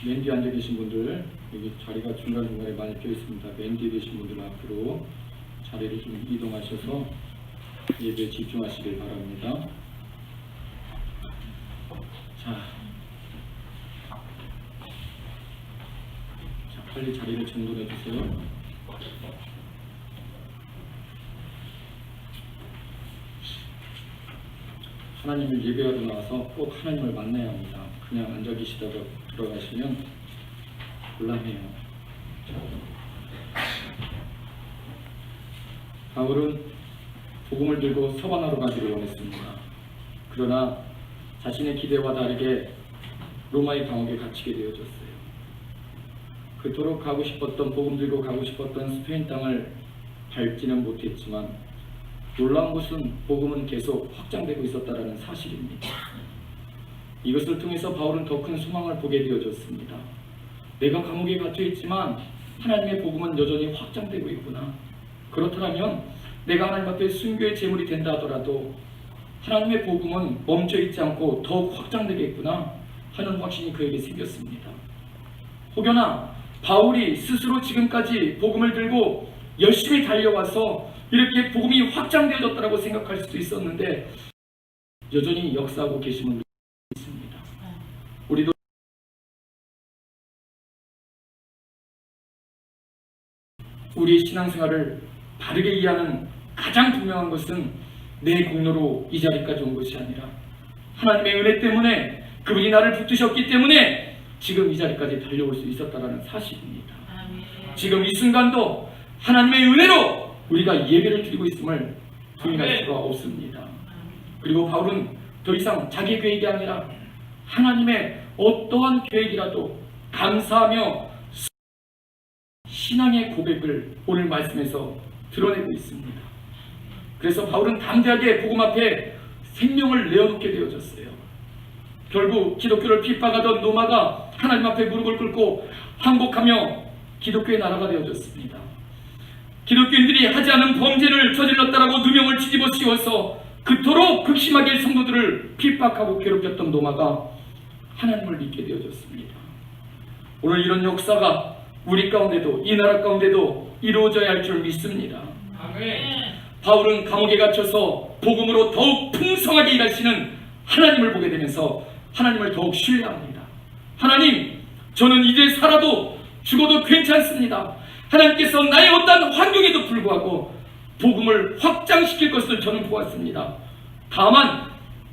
맨 뒤에 앉아 계신 분들, 여기 자리가 중간중간에 많이 껴 있습니다. 맨 뒤에 계신 분들 앞으로 자리를 좀 이동하셔서 예배에 집중하시길 바랍니다. 자, 빨리 자리를 정돈해 주세요. 하나님을 예배하러 나와서 꼭 하나님을 만나야 합니다. 그냥 앉아 계시다가 들어가시면 곤란해요. 바울은 복음을 들고 서바나로 가기를 원했습니다. 그러나 자신의 기대와 다르게 로마의 감옥에 갇히게 되어졌어요. 그토록 가고 싶었던, 복음 들고 가고 싶었던 스페인 땅을 밟지는 못했지만 놀라운 것은 복음은 계속 확장되고 있었다는 사실입니다. 이것을 통해서 바울은 더 큰 소망을 보게 되어졌습니다. 내가 감옥에 갇혀 있지만 하나님의 복음은 여전히 확장되고 있구나. 그렇다면 내가 하나님 앞에 순교의 제물이 된다 하더라도 하나님의 복음은 멈춰 있지 않고 더욱 확장되겠구나 하는 확신이 그에게 생겼습니다. 혹여나 바울이 스스로 지금까지 복음을 들고 열심히 달려와서 이렇게 복음이 확장되어졌다고 생각할 수도 있었는데 여전히 역사하고 계신 분들이 있습니다. 우리도 우리의 신앙생활을 바르게 이해하는 가장 분명한 것은 내 공로로 이 자리까지 온 것이 아니라 하나님의 은혜 때문에 그분이 나를 붙드셨기 때문에 지금 이 자리까지 달려올 수 있었다는 사실입니다. 지금 이 순간도 하나님의 은혜로 우리가 예배를 드리고 있음을 부인할 수가 없습니다. 그리고 바울은 더 이상 자기 계획이 아니라 하나님의 어떠한 계획이라도 감사하며 신앙의 고백을 오늘 말씀에서 드러내고 있습니다. 그래서 바울은 담대하게 복음 앞에 생명을 내어놓게 되어졌어요. 결국 기독교를 핍박하던 로마가 하나님 앞에 무릎을 꿇고 항복하며 기독교의 나라가 되어졌습니다. 기독교인들이 하지 않은 범죄를 저질렀다라고 누명을 뒤집어 씌워서 그토록 극심하게 성도들을 핍박하고 괴롭혔던 로마가 하나님을 믿게 되어졌습니다. 오늘 이런 역사가 우리 가운데도, 이 나라 가운데도 이루어져야 할 줄 믿습니다. 아멘. 바울은 감옥에 갇혀서 복음으로 더욱 풍성하게 일하시는 하나님을 보게 되면서 하나님을 더욱 신뢰합니다. 하나님, 저는 이제 살아도 죽어도 괜찮습니다. 하나님께서 나의 어떠한 환경에도 불구하고 복음을 확장시킬 것을 저는 보았습니다. 다만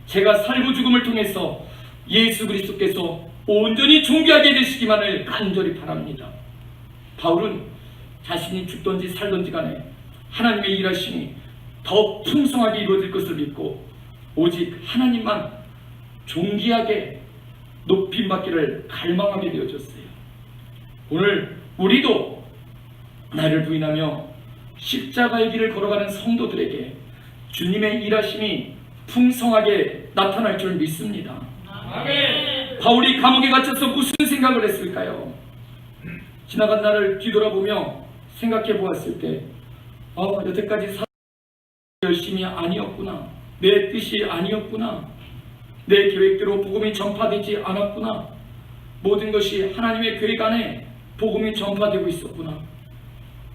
제가 살고 죽음을 통해서 예수 그리스도께서 온전히 존귀하게 되시기만을 간절히 바랍니다. 바울은 자신이 죽든지 살든지 간에 하나님의 일하심이 더 풍성하게 이루어질 것을 믿고 오직 하나님만 존귀하게 높임받기를 갈망하게 되어졌어요. 오늘 우리도 나를 부인하며 십자가의 길을 걸어가는 성도들에게 주님의 일하심이 풍성하게 나타날 줄 믿습니다. 아멘. 바울이 감옥에 갇혀서 무슨 생각을 했을까요? 지나간 날을 뒤돌아보며 생각해 보았을 때 여태까지 열심이 아니었구나, 내 뜻이 아니었구나, 내 계획대로 복음이 전파되지 않았구나, 모든 것이 하나님의 계획 안에 복음이 전파되고 있었구나.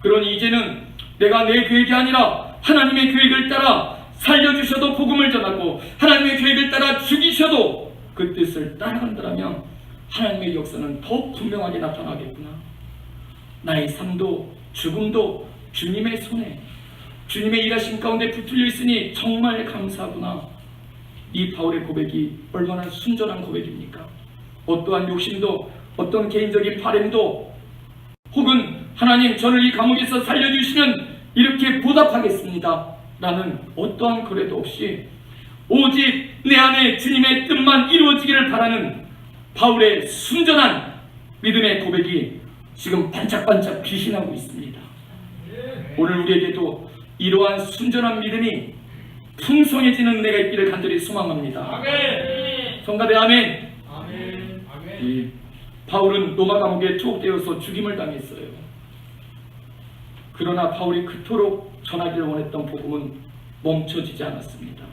그러니 이제는 내가 내 계획이 아니라 하나님의 계획을 따라 살려주셔도 복음을 전하고 하나님의 계획을 따라 죽이셔도 그 뜻을 따라간다면 하나님의 역사는 더 분명하게 나타나겠구나. 나의 삶도 죽음도 주님의 손에, 주님의 일하심 가운데 붙들려 있으니 정말 감사하구나. 이 바울의 고백이 얼마나 순전한 고백입니까? 어떠한 욕심도, 어떤 개인적인 바램도, 혹은 하나님 저를 이 감옥에서 살려주시면 이렇게 보답하겠습니다 라는 어떠한 거래도 없이 오직 내 안에 주님의 뜻만 이루어지기를 바라는 바울의 순전한 믿음의 고백이 지금 반짝반짝 빛나고 있습니다. 오늘 우리에게도 이러한 순전한 믿음이 풍성해지는 은혜가 있기를 간절히 소망합니다. 성가대 아멘. 아멘. 아멘. 바울은 로마 감옥에 투옥되어서 죽임을 당했어요. 그러나 바울이 그토록 전하기를 원했던 복음은 멈춰지지 않았습니다.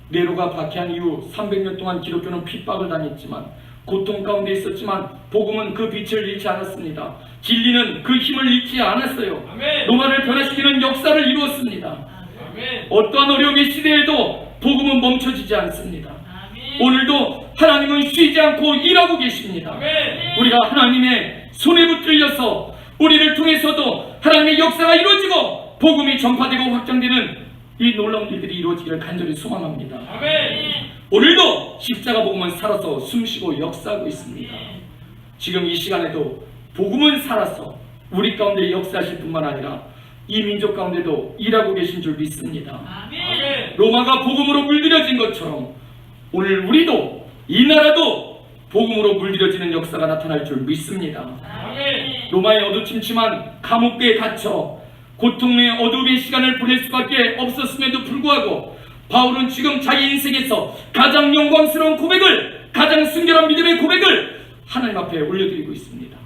네로가 박해한 이후 300년 동안 기독교는 핍박을 당했지만 고통 가운데 있었지만 복음은 그 빛을 잃지 않았습니다. 진리는 그 힘을 잃지 않았어요. 아멘. 로마를 변화시키는 역사를 이루었습니다. 아멘. 어떠한 어려움의 시대에도 복음은 멈춰지지 않습니다. 아멘. 오늘도 하나님은 쉬지 않고 일하고 계십니다. 아멘. 우리가 하나님의 손에 붙들려서 우리를 통해서도 하나님의 역사가 이루어지고 복음이 전파되고 확장되는 이 놀라운 일들이 이루어지기를 간절히 소망합니다. 아멘. 오늘도 십자가 복음은 살아서 숨쉬고 역사하고 있습니다. 지금 이 시간에도 복음은 살아서 우리 가운데 역사하실 뿐만 아니라 이 민족 가운데도 일하고 계신 줄 믿습니다. 아멘. 로마가 복음으로 물들여진 것처럼 오늘 우리도 이 나라도 복음으로 물들여지는 역사가 나타날 줄 믿습니다. 아멘. 로마의 어두침침한 감옥에 갇혀 고통의 어둠의 시간을 보낼 수밖에 없었음에도 불구하고 바울은 지금 자기 인생에서 가장 영광스러운 고백을, 가장 순결한 믿음의 고백을 하나님 앞에 올려드리고 있습니다.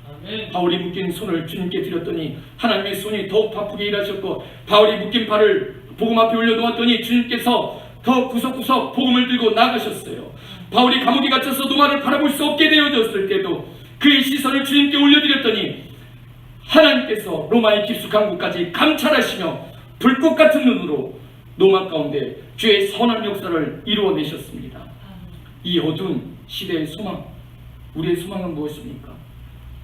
아멘. 바울이 묶인 손을 주님께 드렸더니 하나님의 손이 더욱 바쁘게 일하셨고, 바울이 묶인 팔을 복음 앞에 올려놓았더니 주님께서 더 구석구석 복음을 들고 나가셨어요. 바울이 감옥에 갇혀서 노마를 바라볼 수 없게 되어졌을 때도 그의 시선을 주님께 올려드렸더니 하나님께서 로마의 깊숙한 곳까지 감찰하시며 불꽃 같은 눈으로 노마 가운데 주의 선한 역사를 이루어내셨습니다. 이 어두운 시대의 소망, 우리의 소망은 무엇입니까?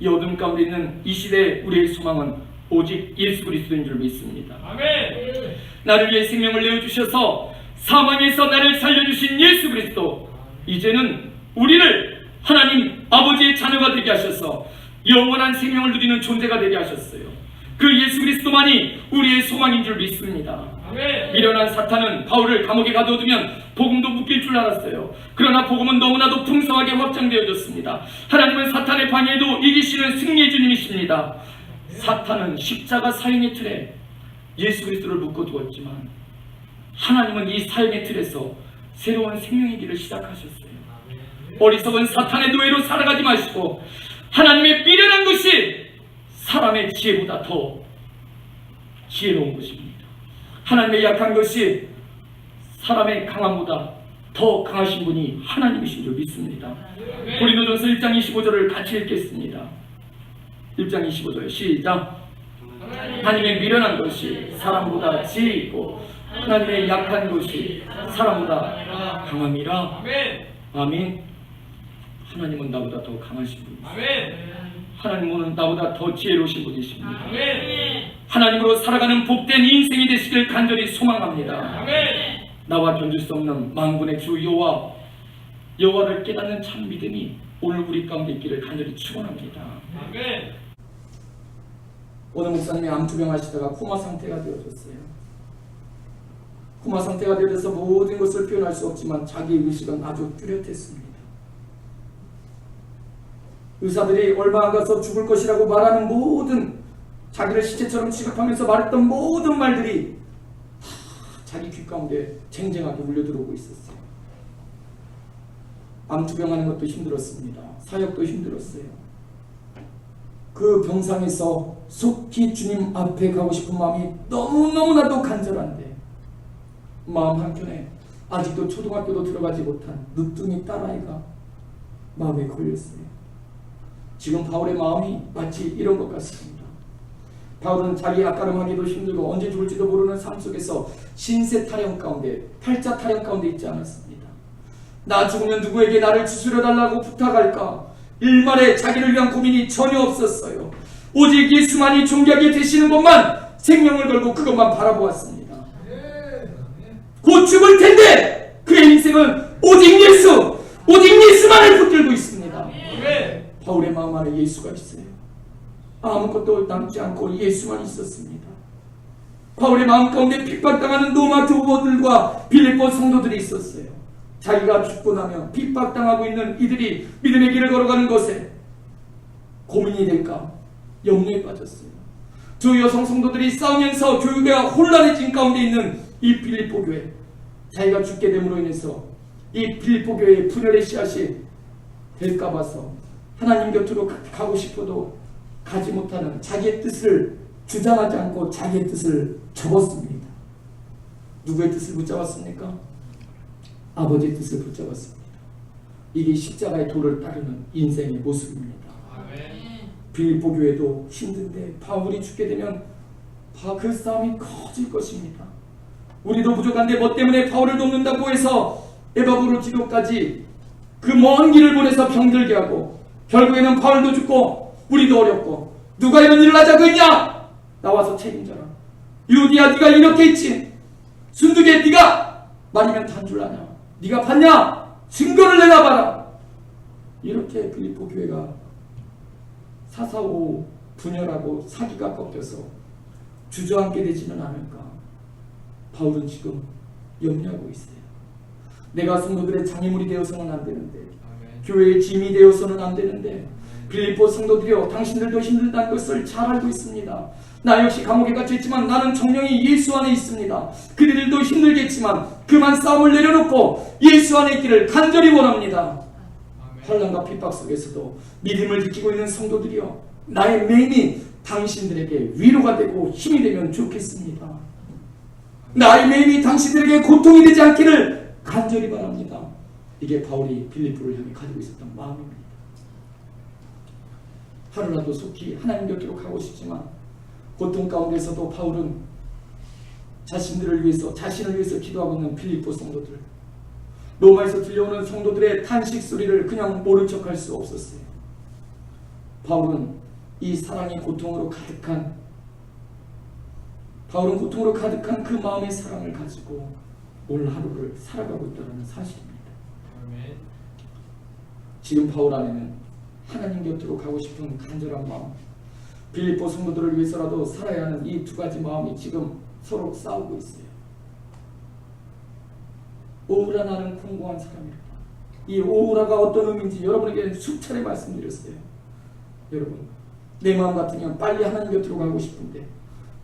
이 어둠 가운데 있는 이 시대의 우리의 소망은 오직 예수 그리스도인 줄 믿습니다. 아멘. 나를 위해 생명을 내어주셔서 사망에서 나를 살려주신 예수 그리스도, 이제는 우리를 하나님 아버지의 자녀가 되게 하셔서 영원한 생명을 누리는 존재가 되게 하셨어요. 그 예수 그리스도만이 우리의 소망인 줄 믿습니다. 아멘. 미련한 사탄은 바울을 감옥에 가둬두면 복음도 묶일 줄 알았어요. 그러나 복음은 너무나도 풍성하게 확장되어졌습니다. 하나님은 사탄의 방해도 이기시는 승리의 주님이십니다. 사탄은 십자가 사형의 틀에 예수 그리스도를 묶어두었지만 하나님은 이 사형의 틀에서 새로운 생명의 길을 시작하셨어요. 어리석은 사탄의 노예로 살아가지 마시고 하나님의 미련한 것이 사람의 지혜보다 더 지혜로운 것입니다. 하나님의 약한 것이 사람의 강함보다 더 강하신 분이 하나님이신 줄 믿습니다. 고린도전서 1장 25절을 같이 읽겠습니다. 1장 25절 시작. 하나님의 미련한 것이 사람보다 지혜 있고 하나님의 약한 것이 사람보다 강함이라. 아멘. 아멘. 하나님은 나보다 더 강하신 분이십니다. 아멘. 하나님은 나보다 더 지혜로우신 분이십니다. 아멘. 하나님으로 살아가는 복된 인생이 되시길 간절히 소망합니다. 아멘. 나와 견줄 수 없는 만군의 주 여호와를 깨닫는 참 믿음이 오늘 우리 가운데 있기를 간절히 축원합니다. 아멘. 어느 목사님이 암투병 하시다가 코마 상태가 되어졌어요. 코마 상태가 되어져서 모든 것을 표현할 수 없지만 자기 의식은 아주 뚜렷했습니다. 의사들이 얼마 안 가서 죽을 것이라고 말하는 모든, 자기를 시체처럼 취급하면서 말했던 모든 말들이 다 자기 귀 가운데 쟁쟁하게 울려들어오고 있었어요. 암투병하는 것도 힘들었습니다. 사역도 힘들었어요. 그 병상에서 속히 주님 앞에 가고 싶은 마음이 너무너무나도 간절한데 마음 한켠에 아직도 초등학교도 들어가지 못한 늦둥이 딸아이가 마음에 걸렸어요. 지금 바울의 마음이 마치 이런 것 같습니다. 바울은 자기 앞가름하기도 힘들고 언제 죽을지도 모르는 삶 속에서 신세 타령 가운데, 팔자 타령 가운데 있지 않았습니다. 나 죽으면 누구에게 나를 주스려 달라고 부탁할까? 일말에 자기를 위한 고민이 전혀 없었어요. 오직 예수만이 존귀하게 되시는 것만 생명을 걸고 그것만 바라보았습니다. 곧 죽을 텐데 그의 인생은 오직 예수만을 붙들고 있습니다. 바울의 마음 안에 예수가 있어요. 아무것도 남지 않고 예수만 있었습니다. 바울의 마음 가운데 핍박당하는 로마 교우들과 빌립보 성도들이 있었어요. 자기가 죽고 나면 핍박당하고 있는 이들이 믿음의 길을 걸어가는 것에 고민이 될까 염려에 빠졌어요. 주 여성 성도들이 싸우면서 교회가 혼란해진 가운데 있는 이 빌립보 교회, 자기가 죽게 됨으로 인해서 이 빌립보 교회의 분열의 씨앗이 될까 봐서 하나님 곁으로 가고 싶어도 가지 못하는 자기의 뜻을 주장하지 않고 자기의 뜻을 접었습니다. 누구의 뜻을 붙잡았습니까? 아버지의 뜻을 붙잡았습니다. 이게 십자가의 도를 따르는 인생의 모습입니다. 아멘. 빌립보 교회도 힘든데 바울이 죽게 되면 그 싸움이 커질 것입니다. 우리도 부족한데 뭐 때문에 바울을 돕는다고 해서 에바브로 지도까지 그 먼 길을 보내서 병들게 하고 결국에는 바울도 죽고 우리도 어렵고 누가 이런 일을 하자고 했냐? 나와서 책임져라. 유디야 네가 이렇게 했지. 순두개 네가 말이면 단줄하냐? 네가 봤냐? 증거를 내놔봐라. 이렇게 빌립보 교회가 사사오 분열하고 사기가 꺾여서 주저앉게 되지는 않을까. 바울은 지금 염려하고 있어요. 내가 성도들의 장애물이 되어서는 안 되는데, 아멘. 교회의 짐이 되어서는 안 되는데, 빌립보 성도들이여 당신들도 힘들다는 것을 잘 알고 있습니다. 나 역시 감옥에 갇혀있지만 나는 정령이 예수 안에 있습니다. 그들도 힘들겠지만 그만 싸움을 내려놓고 예수 안에 있기를 간절히 원합니다. 환난과 핍박 속에서도 믿음을 지키고 있는 성도들이여, 나의 매임이 당신들에게 위로가 되고 힘이 되면 좋겠습니다. 나의 매임이 당신들에게 고통이 되지 않기를 간절히 바랍니다. 이게 바울이 빌립보를 향해 가지고 있었던 마음입니다. 하루라도 속히 하나님 곁으로 가고 싶지만 고통 가운데서도 바울은 자신을 위해서 기도하고 있는 빌립보 성도들, 로마에서 들려오는 성도들의 탄식 소리를 그냥 모른 척할 수 없었어요. 바울은 이 사랑이 고통으로 가득한 그 마음의 사랑을 가지고 오늘 하루를 살아가고 있다는 사실입니다. 아멘. 지금 바울 안에는 하나님 곁으로 가고 싶은 간절한 마음, 빌립보 성도들을 위해서라도 살아야 하는 이 두 가지 마음이 지금 서로 싸우고 있어요. 오우라 나는 공고한 사람이다. 이 오우라가 어떤 의미인지 여러분에게 수차례 말씀드렸어요. 여러분, 내 마음 같으면 빨리 하나님 곁으로 가고 싶은데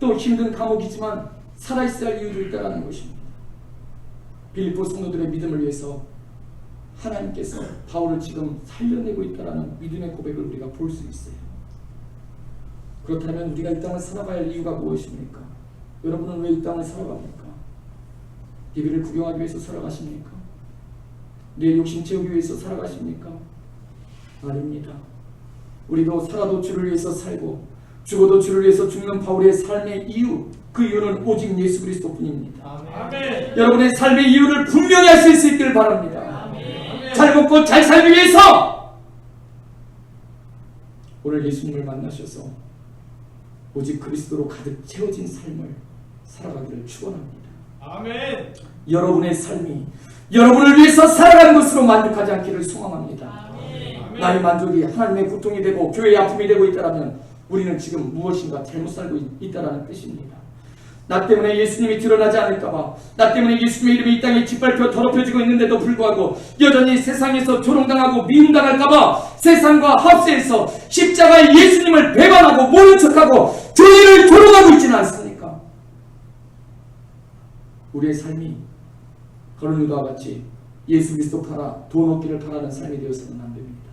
또 힘든 감옥이지만 살아있어야 할 이유도 있다는 것입니다. 빌립보 성도들의 믿음을 위해서 하나님께서 바울을 지금 살려내고 있다는 믿음의 고백을 우리가 볼 수 있어요. 그렇다면 우리가 이 땅을 살아가야 할 이유가 무엇입니까? 여러분은 왜 이 땅을 살아갑니까? 예배를 구경하기 위해서 살아가십니까? 내 욕심 채우기 위해서 살아가십니까? 아닙니다. 우리도 살아도 주를 위해서 살고 죽어도 주를 위해서 죽는 바울의 삶의 이유, 그 이유는 오직 예수 그리스도뿐입니다. 아멘. 여러분의 삶의 이유를 분명히 알 수 있기를 바랍니다. 아멘. 잘 먹고 잘 살기 위해서 오늘 예수님을 만나셔서 오직 그리스도로 가득 채워진 삶을 살아가기를 축원합니다. 아멘. 여러분의 삶이 여러분을 위해서 살아가는 것으로 만족하지 않기를 소망합니다. 아멘. 나의 만족이 하나님의 고통이 되고 교회의 아픔이 되고 있다면 우리는 지금 무엇인가 잘못 살고 있다는 뜻입니다. 나 때문에 예수님이 드러나지 않을까봐, 나 때문에 예수님의 이름이 이 땅에 짓밟혀 더럽혀지고 있는데도 불구하고 여전히 세상에서 조롱당하고 미움당할까봐 세상과 합세해서 십자가의 예수님을 배반하고 모른 척하고 교회를 조롱하고 있지는 않습니까? 우리의 삶이 거르누다와 같이 예수 그리스도 팔아 돈 얻기를 바라는 삶이 되어서는 안 됩니다.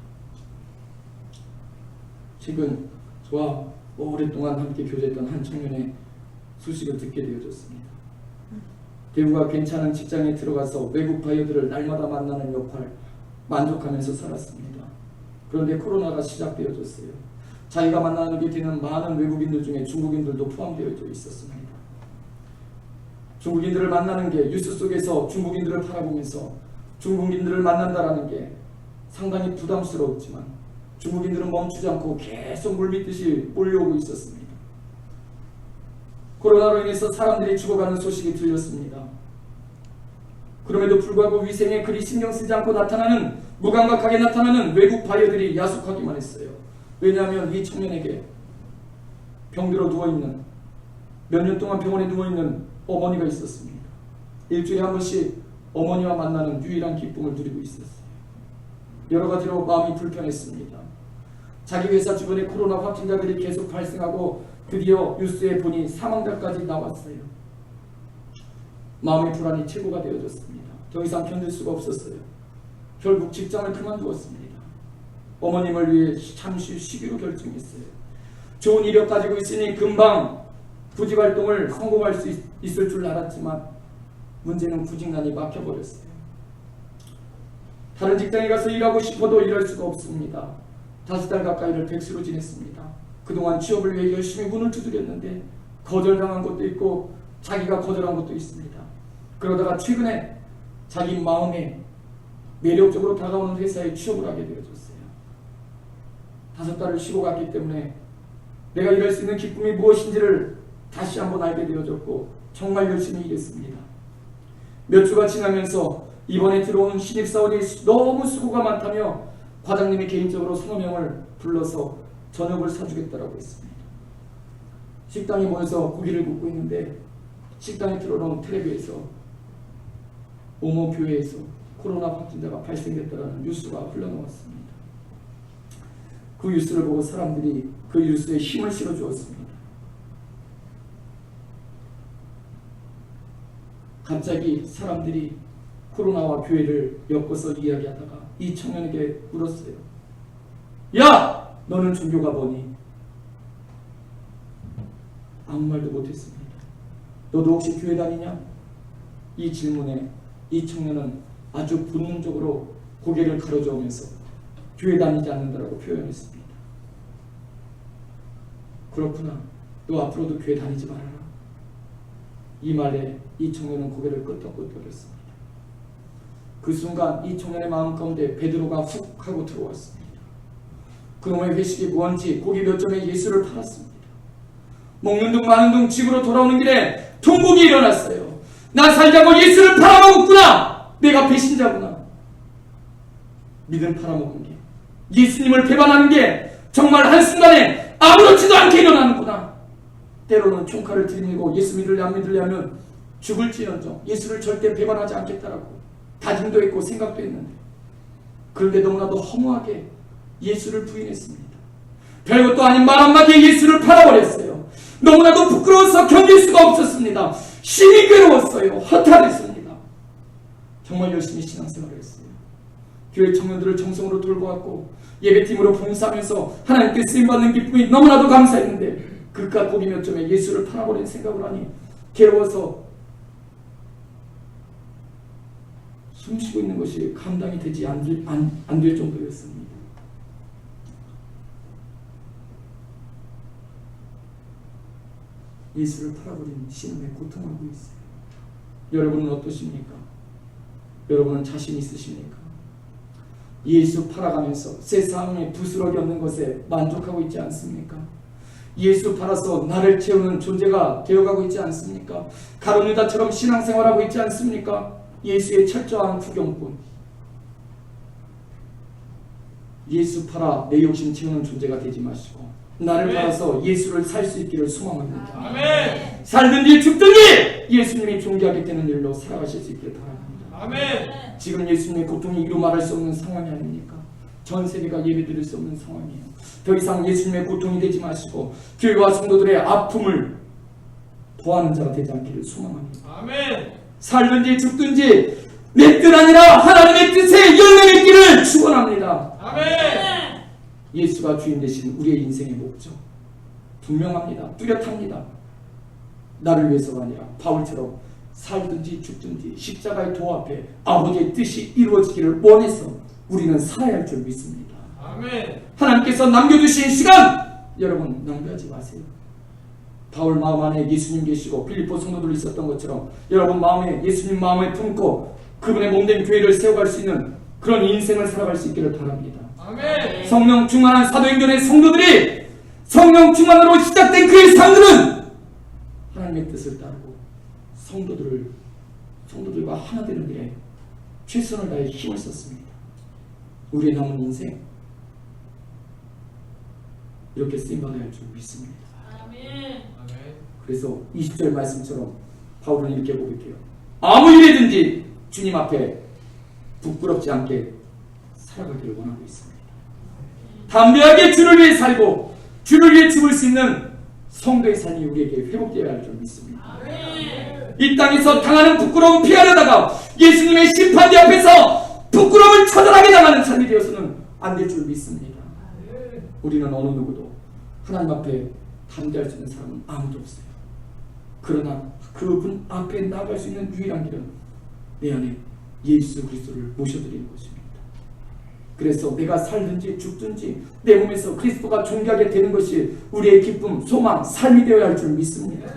최근 저와 오랫동안 함께 교제했던 한 청년의 소식을 듣게 되어졌습니다. 대우가 괜찮은 직장에 들어가서 외국 바이어들을 날마다 만나는 역할 만족하면서 살았습니다. 그런데 코로나가 시작되어졌어요. 자기가 만나게 되는 많은 외국인들 중에 중국인들도 포함되어 있었습니다. 중국인들을 만나는 게 뉴스 속에서 중국인들을 바라보면서 중국인들을 만난다라는 게 상당히 부담스러웠지만 중국인들은 멈추지 않고 계속 물밀듯이 몰려오고 있었습니다. 코로나로 인해서 사람들이 죽어가는 소식이 들렸습니다. 그럼에도 불구하고 위생에 그리 신경 쓰지 않고 나타나는, 무감각하게 나타나는 외국 바이어들이 야속하기만 했어요. 왜냐하면 이 청년에게 병들어 누워있는, 몇 년 동안 병원에 누워있는 어머니가 있었습니다. 일주일에 한 번씩 어머니와 만나는 유일한 기쁨을 누리고 있었어요. 여러 가지로 마음이 불편했습니다. 자기 회사 주변에 코로나 확진자들이 계속 발생하고 드디어 뉴스에 보니 사망자까지 나왔어요. 마음의 불안이 최고가 되어졌습니다. 더 이상 견딜 수가 없었어요. 결국 직장을 그만두었습니다. 어머님을 위해 잠시 쉬기로 결정했어요. 좋은 이력 가지고 있으니 금방 구직활동을 성공할 수 있을 줄 알았지만 문제는 구직난이 막혀버렸어요. 다른 직장에 가서 일하고 싶어도 일할 수가 없습니다. 5달 가까이를 백수로 지냈습니다. 그동안 취업을 위해 열심히 문을 두드렸는데 거절당한 것도 있고 자기가 거절한 것도 있습니다. 그러다가 최근에 자기 마음에 매력적으로 다가오는 회사에 취업을 하게 되어졌어요. 5달을 쉬고 갔기 때문에 내가 일할 수 있는 기쁨이 무엇인지를 다시 한번 알게 되어졌고 정말 열심히 일했습니다. 몇 주가 지나면서 이번에 들어온 신입사원이 너무 수고가 많다며 과장님이 개인적으로 3-4명을 불러서 저녁을 사주겠다라고 했습니다. 식당에 모여서 고기를 굽고 있는데 식당에 틀어놓은 텔레비에서 모모 교회에서 코로나 확진자가 발생됐다는 뉴스가 흘러나왔습니다. 그 뉴스를 보고 사람들이 그 뉴스에 힘을 실어주었습니다. 갑자기 사람들이 코로나와 교회를 엮어서 이야기하다가 이 청년에게 물었어요. 야! 너는 종교가 뭐니? 아무 말도 못했습니다. 너도 혹시 교회 다니냐? 이 질문에 이 청년은 아주 본능적으로 고개를 가로저으면서 교회 다니지 않는다라고 표현했습니다. 그렇구나. 너 앞으로도 교회 다니지 말아라. 이 말에 이 청년은 고개를 끄덕끄덕거렸습니다. 그 순간 이 청년의 마음 가운데 베드로가 훅 하고 들어왔습니다. 그놈의 회식이 뭔지 고기 몇 점에 예수를 팔았습니다. 먹는 둥 마는 둥 집으로 돌아오는 길에 통곡이 일어났어요. 나 살자고 예수를 팔아먹었구나. 내가 배신자구나. 믿음 팔아먹은 게, 예수님을 배반하는 게 정말 한순간에 아무렇지도 않게 일어나는구나. 때로는 총칼을 들이밀고 예수 믿을래 안 믿을래 하면 죽을지언정 예수를 절대 배반하지 않겠다라고 다짐도 했고 생각도 했는데, 그런데 너무나도 허무하게 예수를 부인했습니다. 별것도 아닌 말 한마디에 예수를 팔아버렸어요. 너무나도 부끄러워서 견딜 수가 없었습니다. 심히 괴로웠어요. 허탈했습니다. 정말 열심히 신앙생활을 했어요. 교회 청년들을 정성으로 돌보았고 예배팀으로 봉사하면서 하나님께 쓰임받는 기쁨이 너무나도 감사했는데 그깟 고기 몇 점에 예수를 팔아버린 생각을 하니 괴로워서 숨쉬고 있는 것이 감당이 되지 안 될 정도였습니다. 예수를 팔아버린 신앙에 고통하고 있어요. 여러분은 어떠십니까? 여러분은 자신 있으십니까? 예수 팔아가면서 세상에 부스러기 없는 것에 만족하고 있지 않습니까? 예수 팔아서 나를 채우는 존재가 되어가고 있지 않습니까? 가룟 유다처럼 신앙생활하고 있지 않습니까? 예수의 철저한 구경꾼, 예수 팔아 내 욕심 채우는 존재가 되지 마시고 나를 팔아서 예수를 살 수 있기를 소망합니다. 아멘. 살든지 죽든지 예수님이 존귀하게 되는 일로 살아가실 수 있기를 바랍니다. 아멘. 지금 예수님의 고통이 이루 말할 수 없는 상황이 아닙니까? 전 세계가 예배드릴 수 없는 상황이에요. 더 이상 예수님의 고통이 되지 마시고 교회와 성도들의 아픔을 도하는 자가 되지 않기를 소망합니다. 아멘. 살든지 죽든지 내 뜻 아니라 하나님의 뜻에 열매 맺기를 축원합니다. 아멘. 예수가 주인 되신 우리의 인생의 목적 분명합니다. 뚜렷합니다. 나를 위해서가 아니라 바울처럼 살든지 죽든지 십자가의 도 앞에 아버지의 뜻이 이루어지기를 원해서 우리는 살아야 할 줄 믿습니다. 아멘. 하나님께서 남겨주신 시간 여러분 낭비하지 마세요. 바울 마음 안에 예수님 계시고 빌립보 성도들 있었던 것처럼 여러분 마음에 예수님 마음에 품고 그분의 몸된 교회를 세워갈 수 있는 그런 인생을 살아갈 수 있기를 바랍니다. 아멘. 성령 충만한 사도행전의 성도들이 성령 충만으로 시작된 그의 삶들은 하나님의 뜻을 따르고 성도들과 하나 되는 일에 최선을 다해 힘을 썼습니다. 우리의 남은 인생 이렇게 쓰임받아야 할 줄 믿습니다. 아멘. 그래서 20절 말씀처럼 바울은 이렇게 고백해요. 아무 일이든지 주님 앞에 부끄럽지 않게 살아가기를 원하고 있습니다. 담대하게 주를 위해 살고 주를 위해 죽을 수 있는 성도의 삶이 우리에게 회복되어야 할 줄 믿습니다. 아멘. 이 땅에서 당하는 부끄러움 피하려다가 예수님의 심판대 앞에서 부끄러움을 처절하게 당하는 삶이 되어서는 안 될 줄 믿습니다. 우리는 어느 누구도 하나님 앞에 담대할 수 있는 사람은 아무도 없어요. 그러나 그분 앞에 나아갈 수 있는 유일한 길은 내 안에 예수 그리스도를 모셔드리는 것입니다. 그래서 내가 살든지 죽든지 내 몸에서 그리스도가 존귀하게 되는 것이 우리의 기쁨, 소망, 삶이 되어야 할 줄 믿습니다.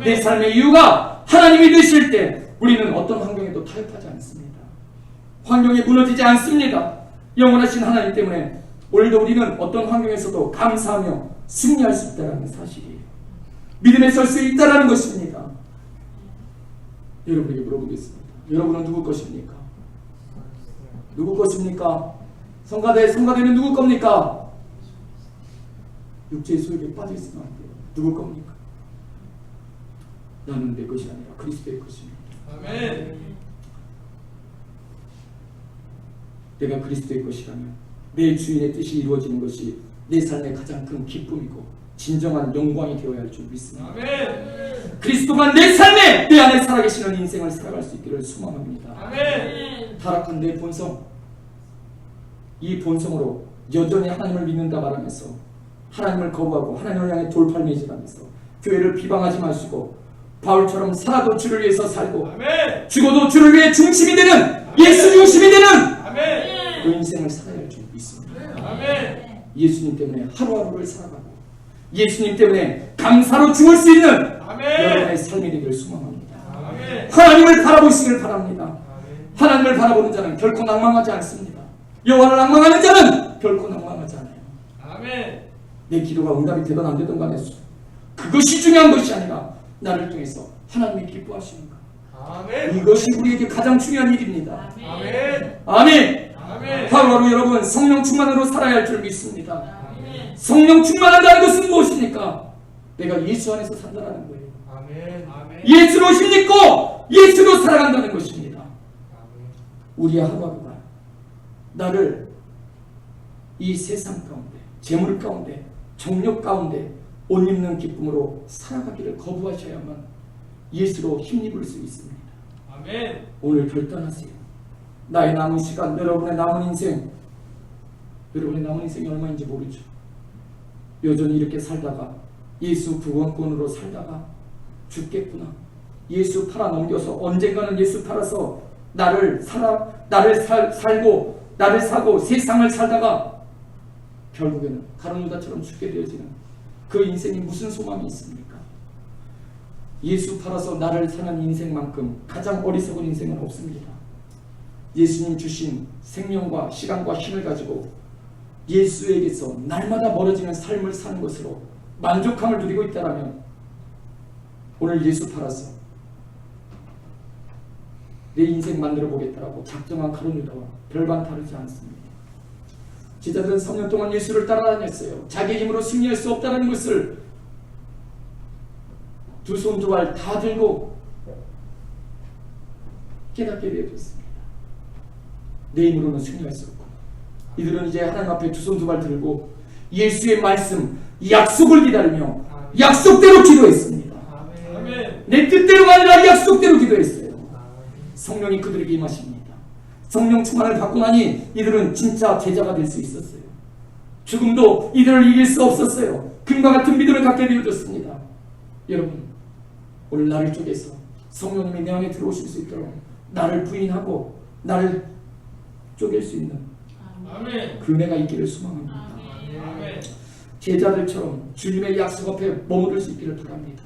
내 삶의 이유가 하나님이 되실 때 우리는 어떤 환경에도 타협하지 않습니다. 환경에 무너지지 않습니다. 영원하신 하나님 때문에 오늘도 우리는 어떤 환경에서도 감사하며 승리할 수 있다는 사실이에요. 믿음에 설 수 있다는 것입니다. 여러분에게 물어보겠습니다. 여러분은 누구 것입니까? 누구 것입니까? 성가대는 누구 겁니까? 육체의 소욕에 빠져 있으면 안 돼요. 누구 겁니까? 나는 내 것이 아니라 그리스도의 것입니다. 아멘. 내가 그리스도의 것이라면 내 주인의 뜻이 이루어지는 것이 내 삶의 가장 큰 기쁨이고 진정한 영광이 되어야 할 줄 믿습니다. 아멘. 그리스도가 내 삶에 내 안에 살아계시는 인생을 살아갈 수 있기를 소망합니다. 아멘. 타락한 내 본성, 이 본성으로 여전히 하나님을 믿는다 말하면서 하나님을 거부하고 하나님을 향해 돌팔매질하면서 교회를 비방하지 마시고 바울처럼 살아도 주를 위해서 살고 아멘. 죽어도 주를 위해 중심이 되는 예수 중심이 되는 아멘. 그 인생을 살아야 할 줄 믿습니다. 아멘. 예수님 때문에 하루하루를 살아가고 예수님 때문에 감사로 죽을 수 있는 아멘. 여러분의 삶이 되기를 소망합니다. 아멘. 하나님을 바라보시길 바랍니다. 하나님을 바라보는 자는 결코 낭망하지 않습니다. 여호와를 낭망하는 자는 결코 낭망하지 않아요. 아멘. 내 기도가 응답이 되든 안 되든 간에 그것이 중요한 것이 아니라 나를 통해서 하나님이 기뻐하시는가, 아멘. 이것이 우리에게 가장 중요한 일입니다. 아멘. 아멘. 아멘. 바로 여러분 성령 충만으로 살아야 할 줄 믿습니다. 아멘. 성령 충만한다는 것은 무엇입니까? 내가 예수 안에서 산다는 거예요. 아멘. 아멘. 예수로 힘입고 예수로 살아간다는 것입니다. 우리의 하루하루가 나를 이 세상 가운데, 재물 가운데, 정욕 가운데 옷 입는 기쁨으로 살아가기를 거부하셔야만 예수로 힘입을 수 있습니다. 아멘. 오늘 결단하세요. 나의 남은 시간, 여러분의 남은 인생, 여러분의 남은 인생이 얼마인지 모르죠. 여전히 이렇게 살다가 예수 구원권으로 살다가 죽겠구나. 예수 팔아 넘겨서 언젠가는 예수 팔아서 나를 살고 나를 사고 세상을 살다가 결국에는 가룟 유다처럼 죽게 되어지는 그 인생이 무슨 소망이 있습니까? 예수 팔아서 나를 사는 인생만큼 가장 어리석은 인생은 없습니다. 예수님 주신 생명과 시간과 힘을 가지고 예수에게서 날마다 멀어지는 삶을 사는 것으로 만족함을 누리고 있다면 오늘 예수 팔아서 내 인생 만들어 보겠다라고 작정한 가룟 유다와 별반 다르지 않습니다. 제자들은 3년 동안 예수를 따라다녔어요. 자기 힘으로 승리할 수 없다는 것을 두 손 두 발 다 들고 깨닫게 되어졌습니다. 내 힘으로는 승리할 수 없고, 이들은 이제 하나님 앞에 두 손 두 발 들고 예수의 말씀, 약속을 기다리며 약속대로 기도했습니다. 아멘. 내 뜻대로가 아니라 약속대로 기도했어요. 성령이 그들에게 임하십니다. 성령 충만을 받고 나니 이들은 진짜 제자가 될 수 있었어요. 죽음도 이들을 이길 수 없었어요. 금과 같은 믿음을 갖게 되어졌습니다. 여러분, 오늘 나를 쪼개서 성령님이 내 안에 들어오실 수 있도록 나를 부인하고 나를 쪼갤 수 있는 아멘. 그 은혜가 있기를 소망합니다. 아멘. 제자들처럼 주님의 약속 앞에 머무를 수 있기를 바랍니다.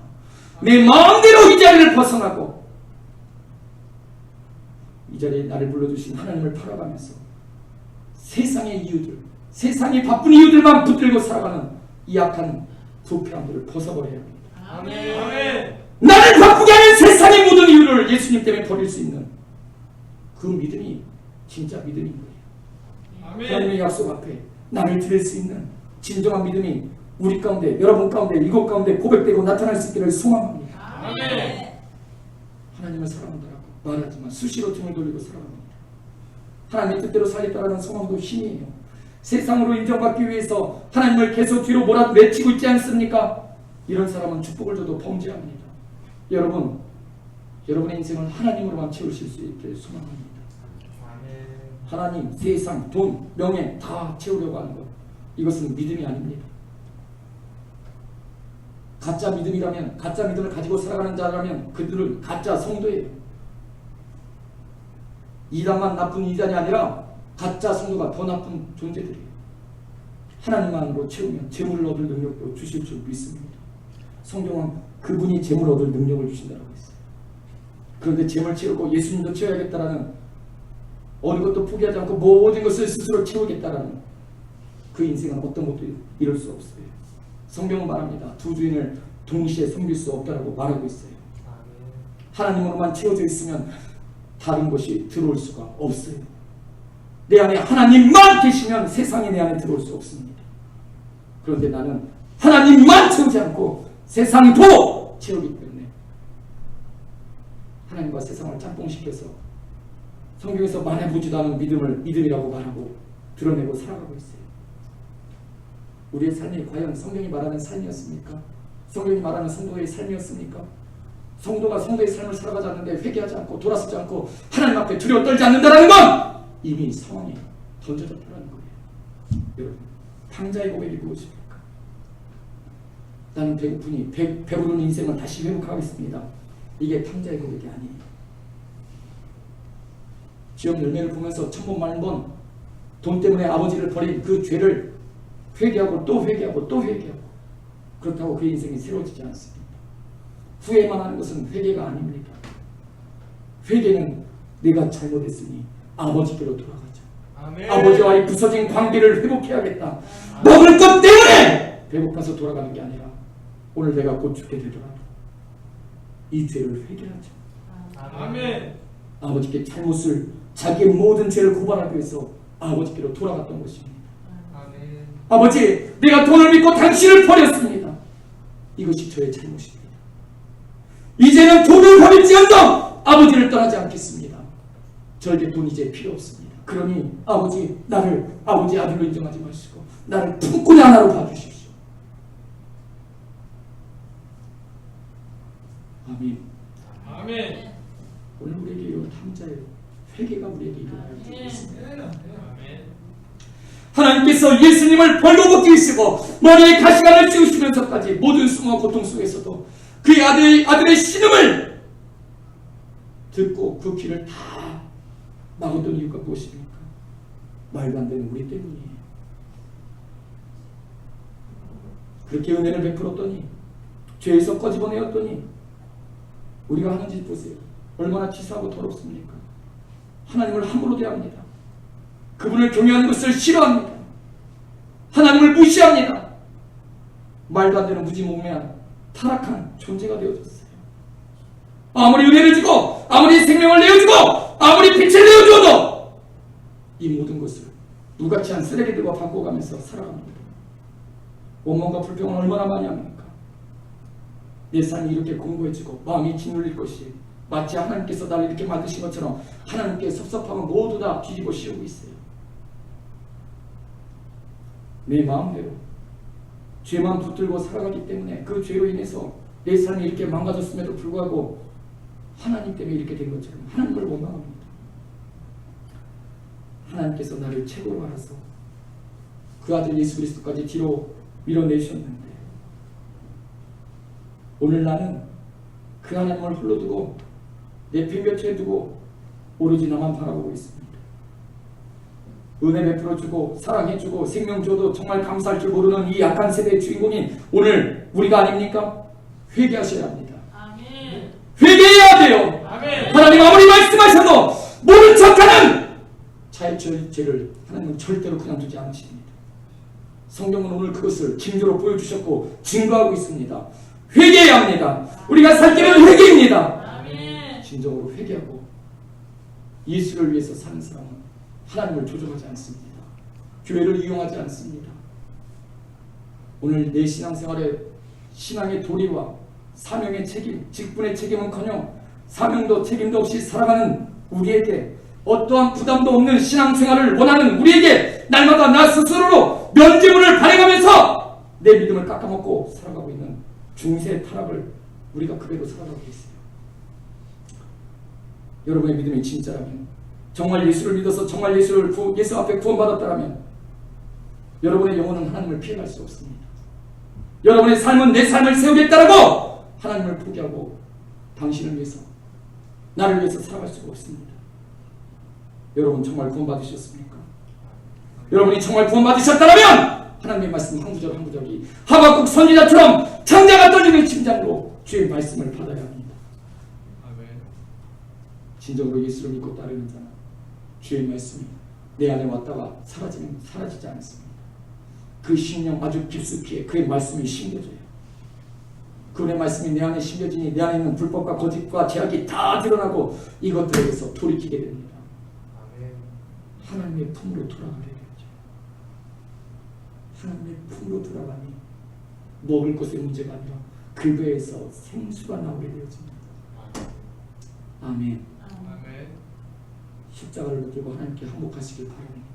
내 마음대로 이 자리를 벗어나고 이 자리에 나를 불러주신 하나님을 바라가면서 세상의 이유들, 세상이 바쁜 이유들만 붙들고 살아가는 이 약한 부패함들을 벗어버려야 합니다. 아멘. 아멘. 나를 바꾸게 하는 세상의 모든 이유를 예수님 때문에 버릴 수 있는 그 믿음이 진짜 믿음인 거예요. 하나님의 아멘. 약속 앞에 나를 드릴 수 있는 진정한 믿음이 우리 가운데, 여러분 가운데, 이곳 가운데 고백되고 나타날 수 있기를 소망합니다. 아멘. 하나님을 사랑한다라고 말하지만 수시로 등을 돌리고 살아갑니다. 하나님의 뜻대로 살겠다라는 소망도 힘이에요. 세상으로 인정받기 위해서 하나님을 계속 뒤로 몰아내치고 있지 않습니까? 이런 사람은 축복을 줘도 범죄합니다. 여러분, 여러분의 인생을 하나님으로만 채우실 수 있기를 소망합니다. 하나님, 세상, 돈, 명예 다 채우려고 하는 것, 이것은 믿음이 아닙니다. 가짜 믿음이라면, 가짜 믿음을 가지고 살아가는 자라면 그들은 가짜 성도예요. 이단만 나쁜 이단이 아니라 가짜 성도가 더 나쁜 존재들이에요. 하나님만으로 채우면 재물을 얻을 능력도 주실 줄 믿습니다. 성경은 그분이 재물을 얻을 능력을 주신다고 했어요. 그런데 재물 채우고 예수님도 채워야겠다라는 어느 것도 포기하지 않고 모든 것을 스스로 채우겠다라는 그 인생은 어떤 것도 이룰 수 없어요. 성경은 말합니다. 두 주인을 동시에 섬길 수 없다라고 말하고 있어요. 하나님으로만 채워져 있으면 다른 것이 들어올 수가 없어요. 내 안에 하나님만 계시면 세상이 내 안에 들어올 수 없습니다. 그런데 나는 하나님만 채우지 않고 세상도 채우기 때문에 하나님과 세상을 짬뽕시켜서 성경에서 만해보지도 않은 믿음을 믿음이라고 말하고 드러내고 살아가고 있어요. 우리의 삶이 과연 성경이 말하는 삶이었습니까? 성경이 말하는 성도의 삶이었습니까? 성도가 성도의 삶을 살아가지 않는데 회개하지 않고 돌아서지 않고 하나님 앞에 두려워 떨지 않는다는 건 이미 상황이 던져졌다는 거예요. 여러분, 탕자의 고백이 무엇입니까? 나는 배고프니 배부른 인생을 다시 회복하겠습니다. 이게 탕자의 고백이 아니에요. 지역 열매를 보면서 천번 만번 돈 때문에 아버지를 버린 그 죄를 회개하고 또 회개하고 또 회개하고, 그렇다고 그 인생이 새로워지지 않습니다. 후회만 하는 것은 회개가 아닙니다. 회개는 내가 잘못했으니 아버지께로 돌아가자. 아멘. 아버지와의 부서진 관계를 회복해야겠다. 먹을 것 때문에 배고파서 돌아가는 게 아니라 오늘 내가 곧 죽게 되더라도 이 죄를 회개하자. 아멘. 아버지께 잘못을, 자기의 모든 죄를 고발하기 위해서 아버지께로 돌아갔던 것입니다. 아멘. 아버지, 내가 돈을 믿고 당신을 버렸습니다. 이것이 저의 잘못입니다. 이제는 돈을 버릴지언정 아버지를 떠나지 않겠습니다. 저에게 돈 이제 필요 없습니다. 그러니 아버지, 나를 아버지 아들로 인정하지 마시고 나를 품꾼의 하나로 봐주십시오. 아멘. 아멘. 오늘 우리에게 이런 탐자의 회개가 우리에게 일어나야 되겠습니다. 아멘. 하나님께서 예수님을 벌거벗기시고 머리에 가시관을 씌우시면서까지 모든 수모와 고통 속에서도 그의 아들의 신음을 듣고 그 길을 다 막았던 이유가 무엇입니까? 말도 안 되는 우리 때문이에요. 그렇게 은혜를 베풀었더니 죄에서 꺼집어내었더니 우리가 하는 짓 보세요. 얼마나 치사하고 더럽습니까? 하나님을 함부로 대합니다. 그분을 경외하는 것을 싫어합니다. 하나님을 무시합니다. 말도 안 되는 무지몽매한 타락한 존재가 되어졌어요. 아무리 은혜를 주고 아무리 생명을 내어주고 아무리 빛을 내어주어도 이 모든 것을 누같이 한 쓰레기들과 바꿔가면서 살아갑니다. 원망과 불평을 얼마나 많이 합니까? 내 삶이 이렇게 공고해지고 마음이 짓눌릴 것이 마치 하나님께서 나를 이렇게 만드신 것처럼 하나님께 섭섭함을 모두 다 뒤집어 씌우고 있어요. 내 마음대로 죄만 붙들고 살아가기 때문에 그 죄로 인해서 내 삶이 이렇게 망가졌음에도 불구하고 하나님 때문에 이렇게 된 것처럼 하나님을 원망합니다. 하나님께서 나를 최고로 알아서 그 아들 예수 그리스도까지 뒤로 밀어내셨는데 오늘 나는 그 하나님을 홀로 두고 내 팽볕에 두고 오로지 나만 바라보고 있습니다. 은혜 베풀어주고 사랑해주고 생명 줘도 정말 감사할 줄 모르는 이 약한 세대의 주인공인 오늘 우리가 아닙니까? 회개하셔야 합니다. 아멘. 회개해야 돼요. 아멘. 하나님 아무리 말씀하셔도 모른 척하는 자의 죄를 하나님은 절대로 그냥 두지 않으십니다. 성경은 오늘 그것을 징조로 보여주셨고 증거하고 있습니다. 회개해야 합니다. 우리가 살 길은 회개입니다. 아멘. 진정으로 회개하고 예수를 위해서 사는 사람은 하나님을 조종하지 않습니다. 교회를 이용하지 않습니다. 오늘 내 신앙생활에 신앙의 도리와 사명의 책임, 직분의 책임은커녕 사명도 책임도 없이 살아가는 우리에게 어떠한 부담도 없는 신앙생활을 원하는 우리에게 날마다 나 스스로로 면죄부를 발행하면서 내 믿음을 깎아먹고 살아가고 있는 중세 타락을 우리가 그대로 살아가고 있어요. 여러분의 믿음이 진짜라면, 정말 예수를 믿어서 정말 예수 앞에 구원받았다면 여러분의 영혼은 하나님을 피해갈 수 없습니다. 여러분의 삶은 내 삶을 세우겠다라고 하나님을 포기하고 당신을 위해서, 나를 위해서 살아갈 수가 없습니다. 여러분 정말 구원받으셨습니까? 여러분이 정말 구원받으셨다면 하나님의 말씀 한 구절 한 구절이 하박국 선지자처럼 창자가 떨리는 심장으로 주의 말씀을 받아야 합니다. 아멘. 진정으로 예수를 믿고 따르는 자는 주의 말씀이 내 안에 왔다가 사라지지 않습니다. 그 심령 아주 깊숙이 그의 말씀이 심겨져요. 그의 말씀이 내 안에 심겨지니 내 안에 있는 불법과 거짓과 죄악이 다 드러나고 이것들에 대해서 돌이키게 됩니다. 아멘. 하나님의 품으로 돌아가게 되죠. 하나님의 품으로 돌아가니 먹을 것의 문제가 아니라 그 배에서 생수가 나오게 되어집니다. 아멘. 아멘. 십자가를 붙들고 하나님께 항복하시길 바랍니다.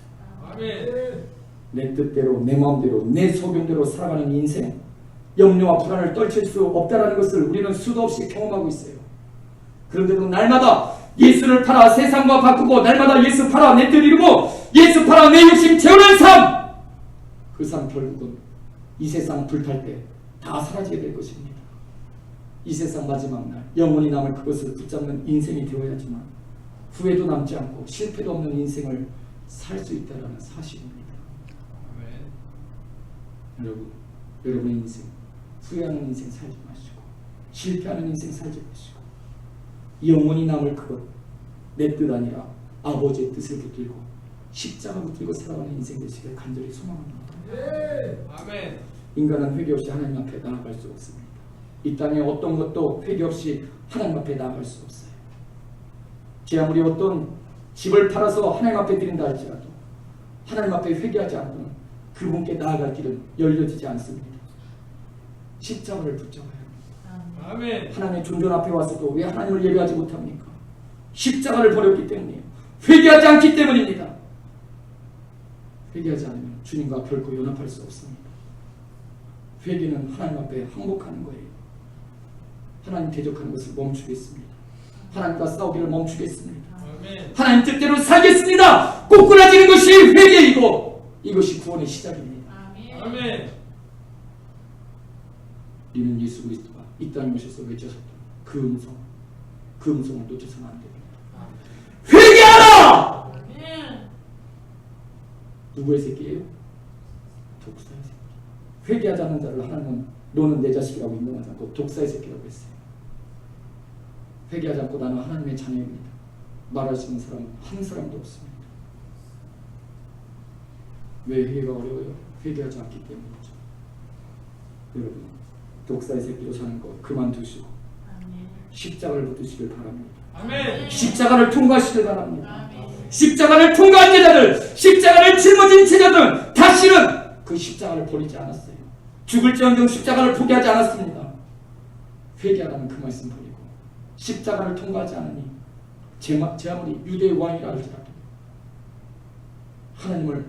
아멘. 내 뜻대로 내 마음대로 내 소견대로 살아가는 인생, 염려와 불안을 떨칠 수 없다는 것을 우리는 수도 없이 경험하고 있어요. 그런데도 날마다 예수를 팔아 세상과 바꾸고 날마다 예수 팔아 내 뜻 이루고 예수 팔아 내 욕심 채우는 삶, 그 삶 결국은 이 세상 불탈 때 다 사라지게 될 것입니다. 이 세상 마지막 날 영원히 남을 그것을 붙잡는 인생이 되어야지만 후회도 남지 않고 실패도 없는 인생을 살 수 있다는 사실입니다. 아멘. 여러분의 인생 후회하는 인생 살지 마시고 실패하는 인생 살지 마시고 영원히 남을 그것 내 뜻 아니라 아버지의 뜻을 붙들고 십자가 붙들고 살아가는 인생 되시길 간절히 소망합니다. 아멘. 인간은 회개 없이 하나님 앞에 나아갈 수 없습니다. 이 땅에 어떤 것도 회개 없이 하나님 앞에 나아갈 수 없어요. 제 아무리 어떤 집을 팔아서 하나님 앞에 드린다 할지라도 하나님 앞에 회개하지 않고는 그분께 나아갈 길은 열려지지 않습니다. 십자가를 붙잡아야 합니다. 아멘. 하나님의 존전 앞에 와서도 왜 하나님을 예배하지 못합니까? 십자가를 버렸기 때문이에요. 회개하지 않기 때문입니다. 회개하지 않으면 주님과 결코 연합할 수 없습니다. 회개는 하나님 앞에 항복하는 거예요. 하나님 대적하는 것을 멈추겠습니다. 하나님과 싸우기를 멈추겠습니다. 아멘. 하나님 뜻대로 살겠습니다. 꼬꾸라지는 것이 회개이고 이것이 구원의 시작입니다. 아멘. 이는 예수 그리스도가 이 땅에 오셔서 외쳤던 그 음성을 놓쳐서는 안 됩니다. 회개하라! 누구의 새끼예요? 독사의 새끼. 회개하지 않는 자를 하나님은 너는 내 자식이라고 인정하지 않고 독사의 새끼라고 했어요. 회개하지 않고 나는 하나님의 자녀입니다. 말할 수 있는 사람은 한 사람도 없습니다. 왜 회개가 어려워요? 회개하지 않기 때문이죠. 여러분, 독사의 새끼로 사는 것 그만두시고 십자가를 붙드시길 바랍니다. 아멘. 십자가를 통과하시길 바랍니다. 십자가를 통과한 제자들, 십자가를 짊어진 제자들은 다시는 그 십자가를 버리지 않았어요. 죽을지언정 십자가를 포기하지 않았습니다. 회개하라는 그 말씀 버리고 십자가를 통과하지 않으니 제 아무리 유대의 왕이라 할지라도 하나님을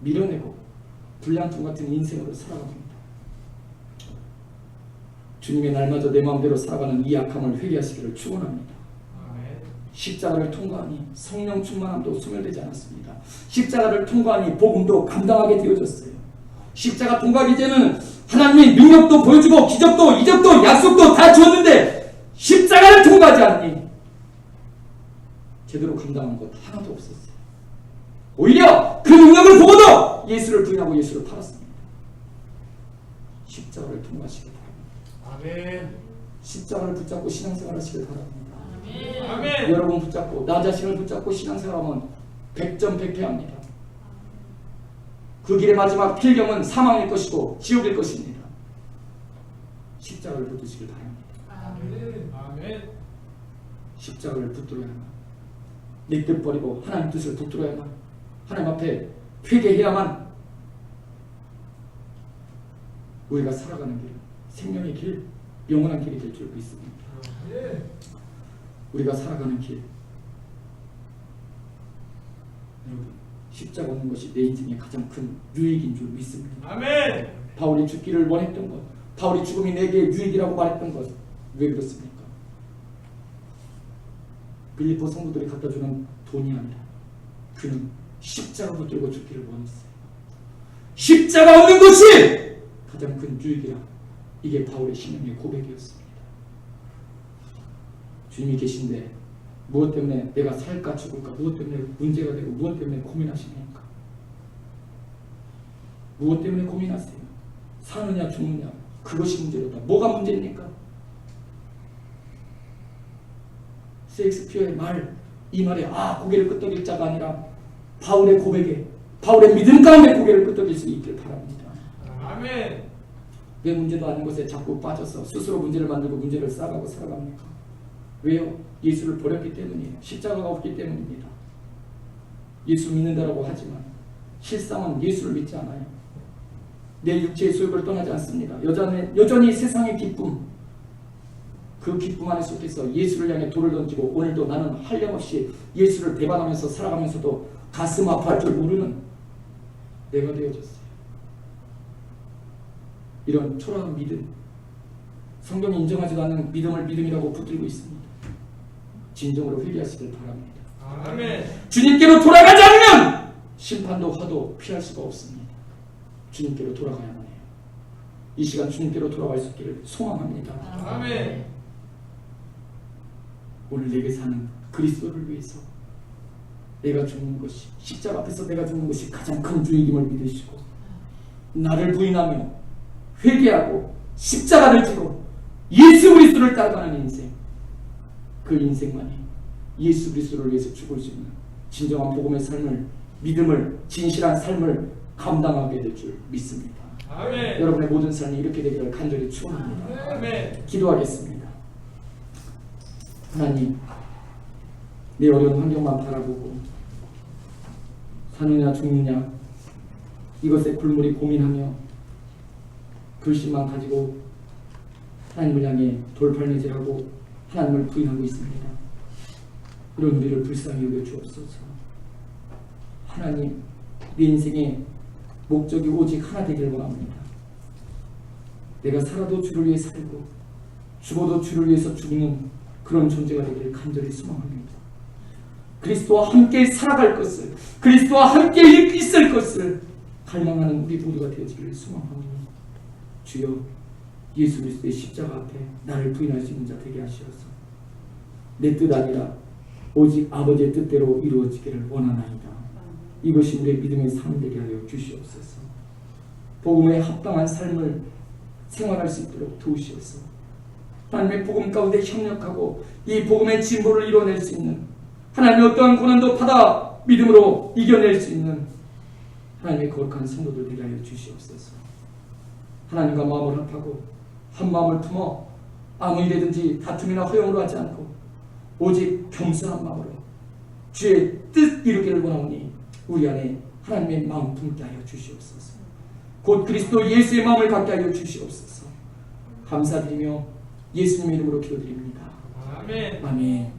밀어내고 불량품 같은 인생으로 살아갑니다. 주님의 날마다 내 마음대로 살아가는 이 약함을 회개하시기를 축원합니다. 아멘. 십자가를 통과하니 성령 충만함도 소멸되지 않았습니다. 십자가를 통과하니 복음도 감당하게 되어졌어요. 십자가 통과하기 전에는 하나님의 능력도 보여주고 기적도 이적도 약속도 다 주었는데 십자가를 통과하지 않니 제대로 감당한 것 하나도 없었어요. 오히려 그 능력을 보고도 예수를 부인하고 예수를 팔았습니다. 십자가를 통과하시길 바랍니다. 아멘. 십자가를 붙잡고 신앙생활 하시길 바랍니다. 아멘. 여러분 붙잡고 나 자신을 붙잡고 신앙생활하면 100점 100패합니다. 그 길의 마지막 필경은 사망일 것이고 지옥일 것입니다. 십자가를 붙드시길 바랍니다. 아멘. 십자가를 붙들어야만 내 뜻 버리고 하나님 뜻을 붙들어야만 하나님 앞에 회개해야만 우리가 살아가는 길, 생명의 길, 영원한 길이 될 줄 믿습니다. 우리가 살아가는 길, 여러분 십자가 없는 것이 내 인생의 가장 큰 유익인 줄 믿습니다. 아멘. 바울이 죽기를 원했던 것, 바울이 죽음이 내게 유익이라고 말했던 것, 왜 그렇습니까? 빌립보 성도들이 갖다 주는 돈이 아니라 그는 십자가 붙들고 죽기를 원했어요. 십자가 없는 것이 가장 큰 유익이라, 이게 바울의 신앙의 고백이었습니다. 주님이 계신데 무엇 때문에 내가 살까 죽을까, 무엇 때문에 문제가 되고 무엇 때문에 고민하십니까? 무엇 때문에 고민하세요? 사느냐 죽느냐 그것이 문제로다. 뭐가 문제입니까? 셰익스피어의 말, 이 말에 고개를 끄덕일 자가 아니라 바울의 고백에, 바울의 믿음 가운데 고개를 끄덕일 수 있길 바랍니다. 아멘. 왜 문제도 아닌 것에 자꾸 빠져서 스스로 문제를 만들고 문제를 쌓아가고 살아갑니까? 왜요? 예수를 버렸기 때문이에요. 십자가가 없기 때문입니다. 예수 믿는다라고 하지만 실상은 예수를 믿지 않아요. 내 육체의 소욕을 떠나지 않습니다. 여전히 세상의 기쁨, 그 기쁨 안에 속해서 예수를 향해 돌을 던지고 오늘도 나는 한량없이 예수를 배반하면서 살아가면서도 가슴 아파할 줄 모르는 내가 되어졌어요. 이런 초라한 믿음, 성경이 인정하지도 않는 믿음을 믿음이라고 붙들고 있습니다. 진정으로 회개하시길 바랍니다. 아멘. 주님께로 돌아가지 않으면 심판도 화도 피할 수가 없습니다. 주님께로 돌아가야만 해요. 이 시간 주님께로 돌아갈 수 있기를 소망합니다. 아멘. 오늘 내게 사는 그리스도를 위해서 내가 죽는 것이, 십자가 앞에서 내가 죽는 것이 가장 큰 주의임을 믿으시고 나를 부인하며 회개하고 십자가를 지고 예수 그리스도를 따라가는 인생, 그 인생만이 예수 그리스도를 위해서 죽을 수 있는 진정한 복음의 삶을, 믿음을, 진실한 삶을 감당하게 될 줄 믿습니다. 아멘. 여러분의 모든 삶이 이렇게 되기를 간절히 축원합니다. 아멘. 기도하겠습니다. 하나님, 내 어려운 환경만 바라보고 사느냐 죽느냐 이것에 굴물이 고민하며 불신만 가지고 하나님을 향해 돌팔매질하고 하나님을 부인하고 있습니다. 이런 우리를 불쌍히 여겨 주옵소서. 하나님, 내 인생의 목적이 오직 하나 되길 원합니다. 내가 살아도 주를 위해 살고 죽어도 주를 위해서 죽는 그런 존재가 되기를 간절히 소망합니다. 그리스도와 함께 살아갈 것을, 그리스도와 함께 있을 것을 갈망하는 우리 모두가 되어지기를 소망합니다. 주여, 예수 그리스도의 십자가 앞에 나를 부인할 수 있는 자 되게 하시옵소서. 내 뜻 아니라 오직 아버지의 뜻대로 이루어지기를 원하나이다. 이것이 우리의 믿음의 삶 되게 하여 주시옵소서. 복음에 합당한 삶을 생활할 수 있도록 도우시옵소서. 하나님의 복음 가운데 협력하고 이 복음의 진보를 이뤄낼 수 있는, 하나님의 어떠한 고난도 받아 믿음으로 이겨낼 수 있는 하나님의 거룩한 성도들 되게 하여 주시옵소서. 하나님과 마음을 합하고 한 마음을 품어 아무 일이든지 다툼이나 허용으로 하지 않고 오직 겸손한 마음으로 주의 뜻 이루기를 원하오니 우리 안에 하나님의 마음 품게 하여 주시옵소서. 곧 그리스도 예수의 마음을 갖게 하여 주시옵소서. 감사드리며 예수님의 이름으로 기도드립니다. 아멘. 아멘.